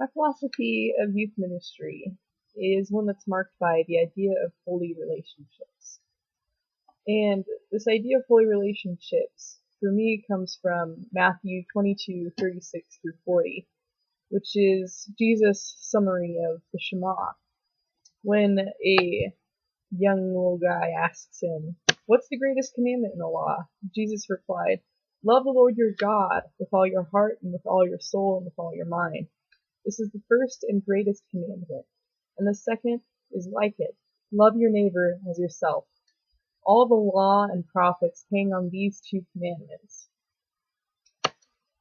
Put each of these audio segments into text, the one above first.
My philosophy of youth ministry is one that's marked by the idea of holy relationships. And this idea of holy relationships, for me, comes from Matthew 22:36 through 40, which is Jesus' summary of the Shema. When a young little guy asks him, "What's the greatest commandment in the law?" Jesus replied, "Love the Lord your God with all your heart and with all your soul and with all your mind. This is the first and greatest commandment. And the second is like it. Love your neighbor as yourself. All the law and prophets hang on these two commandments."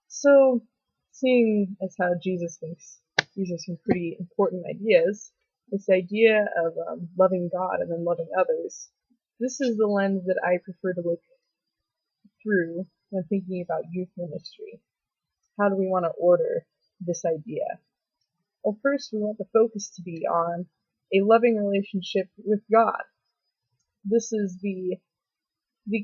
So, seeing as how Jesus thinks these are some pretty important ideas, this idea of loving God and then loving others, this is the lens that I prefer to look through when thinking about youth ministry. How do we want to order this idea? Well, first, we want the focus to be on a loving relationship with God. This is the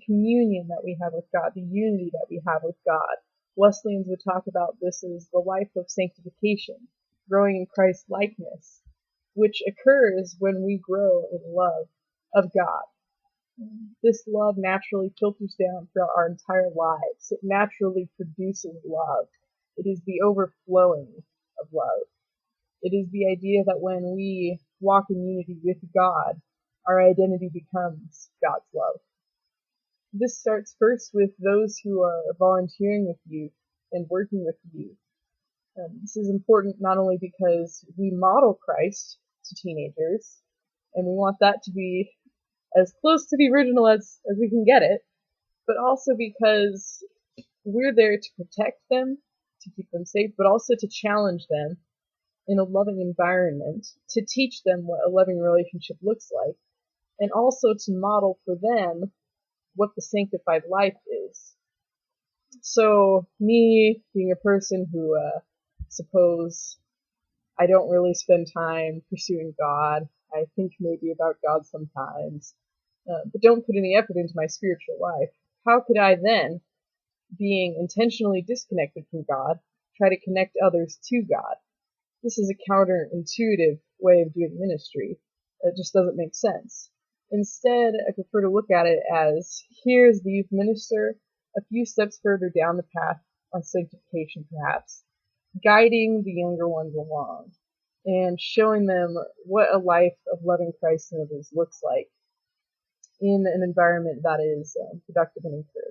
communion that we have with God, the unity that we have with God. Wesleyans would talk about this as the life of sanctification, growing in Christ's likeness, which occurs when we grow in love of God. This love naturally filters down throughout our entire lives. It naturally produces love. It is the overflowing of love. It is the idea that when we walk in unity with God, our identity becomes God's love. This starts first with those who are volunteering with youth and working with youth. This is important not only because we model Christ to teenagers, and we want that to be as close to the original as we can get it, but also because we're there to protect them, to keep them safe, but also to challenge them in a loving environment, to teach them what a loving relationship looks like, and also to model for them what the sanctified life is. So, me being a person who, suppose I don't really spend time pursuing God, I think maybe about God sometimes, but don't put any effort into my spiritual life, how could I then, being intentionally disconnected from God, try to connect others to God? This is a counterintuitive way of doing ministry. It just doesn't make sense. Instead, I prefer to look at it as, here's the youth minister, a few steps further down the path on sanctification perhaps, guiding the younger ones along, and showing them what a life of loving Christ and others looks like in an environment that is productive and encouraging.